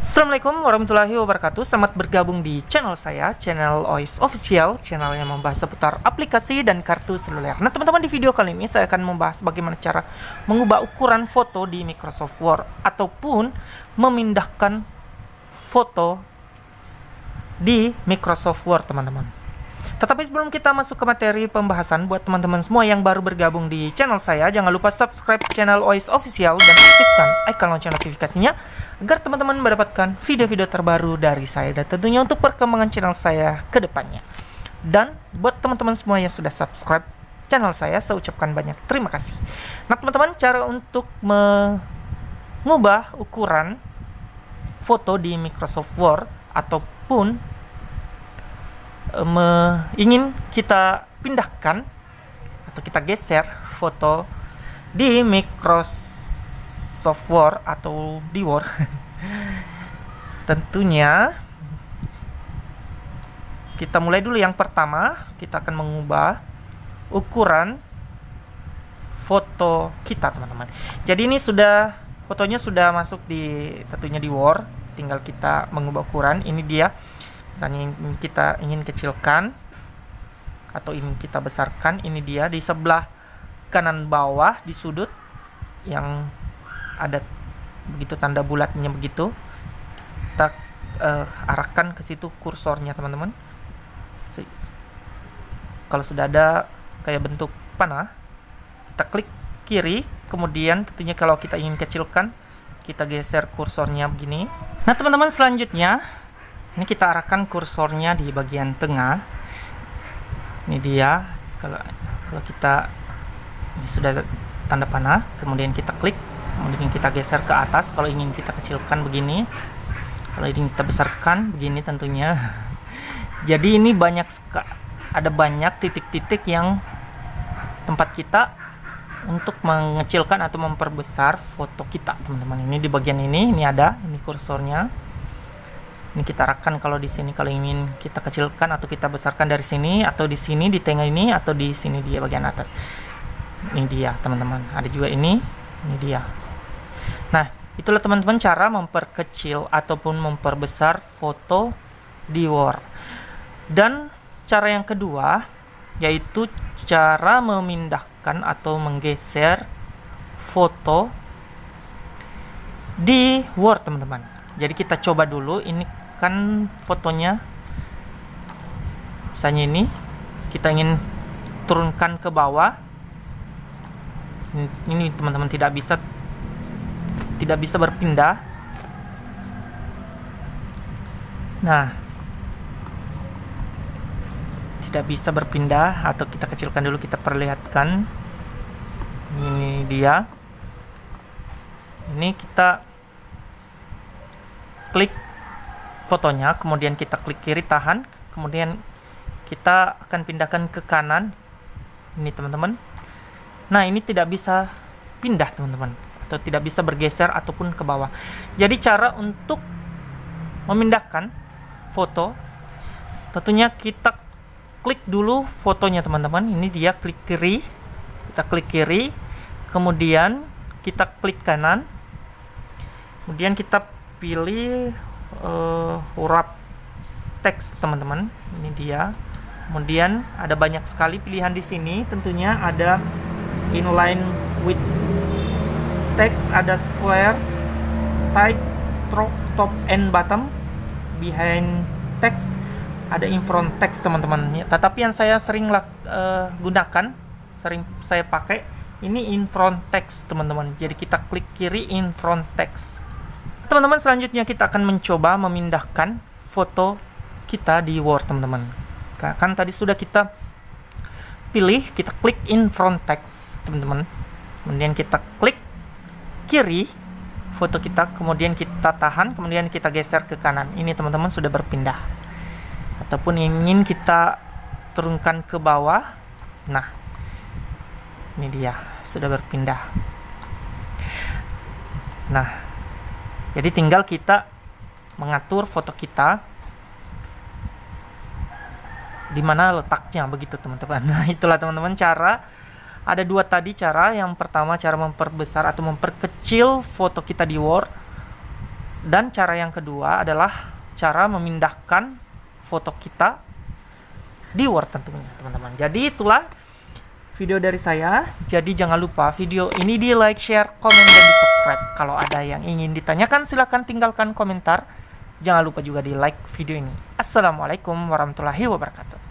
Assalamualaikum warahmatullahi wabarakatuh. Selamat bergabung di channel saya, channel OIS Official, channel yang membahas seputar aplikasi dan kartu seluler. Nah teman-teman, di video kali ini saya akan membahas bagaimana cara mengubah ukuran foto di Microsoft Word ataupun memindahkan foto di Microsoft Word, teman-teman. Tetapi sebelum kita masuk ke materi pembahasan, buat teman-teman semua yang baru bergabung di channel saya, jangan lupa subscribe channel OIS Official dan aktifkan icon lonceng notifikasinya agar teman-teman mendapatkan video-video terbaru dari saya dan tentunya untuk perkembangan channel saya ke depannya. Dan buat teman-teman semua yang sudah subscribe channel saya ucapkan banyak terima kasih. Nah teman-teman, cara untuk mengubah ukuran foto di Microsoft Word ataupun ingin kita pindahkan atau kita geser foto di Microsoft Word atau di Word tentunya kita mulai dulu. Yang pertama, kita akan mengubah ukuran foto kita, teman-teman. Jadi ini fotonya sudah masuk tentunya di Word, tinggal kita mengubah ukuran. Ini dia. Misalnya kita ingin kecilkan atau ingin kita besarkan, ini dia di sebelah kanan bawah di sudut yang ada begitu tanda bulatnya begitu, kita arahkan ke situ kursornya, teman-teman. Kalau sudah ada kayak bentuk panah, kita klik kiri, kemudian tentunya kalau kita ingin kecilkan, kita geser kursornya begini. Nah teman-teman, selanjutnya ini kita arahkan kursornya di bagian tengah. Ini dia. Kalau kita ini sudah tanda panah, kemudian kita klik, kemudian kita geser ke atas. Kalau ingin kita kecilkan begini, kalau ingin kita besarkan begini tentunya. Jadi ini ada banyak titik-titik yang tempat kita untuk mengecilkan atau memperbesar foto kita, teman-teman. Ini di bagian ini ada ini kursornya. Ini kita arahkan kalau di sini, kalau ingin kita kecilkan atau kita besarkan dari sini, atau di sini di tengah ini, atau di sini dia bagian atas. Ini dia, teman-teman. Ada juga ini dia. Nah, itulah teman-teman cara memperkecil ataupun memperbesar foto di Word. Dan cara yang kedua yaitu cara memindahkan atau menggeser foto di Word, teman-teman. Jadi kita coba dulu. Ini kan fotonya, misalnya ini kita ingin turunkan ke bawah. Ini teman-teman tidak bisa berpindah. Nah, tidak bisa berpindah, atau kita kecilkan dulu, kita perlihatkan. Ini dia. Ini kita klik fotonya, kemudian kita klik kiri, tahan, kemudian kita akan pindahkan ke kanan. Ini teman-teman. Nah ini tidak bisa pindah, teman-teman, atau tidak bisa bergeser ataupun ke bawah. Jadi cara untuk memindahkan foto, tentunya kita klik dulu fotonya, teman-teman. Ini dia, klik kiri, kita klik kiri, kemudian kita klik kanan, kemudian kita pilih wrap text, teman-teman. Ini dia. Kemudian ada banyak sekali pilihan di sini. Tentunya ada inline with text, ada square, tight, top and bottom, behind text, ada in front text, teman-teman. Tetapi yang saya sering gunakan, sering saya pakai, ini in front text, teman-teman. Jadi kita klik kiri, in front text. Teman-teman, selanjutnya kita akan mencoba memindahkan foto kita di Word, teman-teman. Kan tadi sudah kita pilih, kita klik in front text, teman-teman. Kemudian kita klik kiri foto kita, kemudian kita tahan, kemudian kita geser ke kanan. Ini teman-teman sudah berpindah. Ataupun ingin kita turunkan ke bawah. Nah, ini dia, sudah berpindah. Nah, jadi tinggal kita mengatur foto kita di mana letaknya, begitu teman-teman. Nah, itulah teman-teman cara Ada dua tadi cara. Yang pertama cara memperbesar atau memperkecil foto kita di Word. Dan cara yang kedua adalah cara memindahkan foto kita di Word tentunya teman-teman. Jadi itulah video dari saya. Jadi jangan lupa video ini di like, share, komen, dan di subscribe. Kalau ada yang ingin ditanyakan silahkan tinggalkan komentar. Jangan lupa juga di like video ini. Assalamualaikum warahmatullahi wabarakatuh.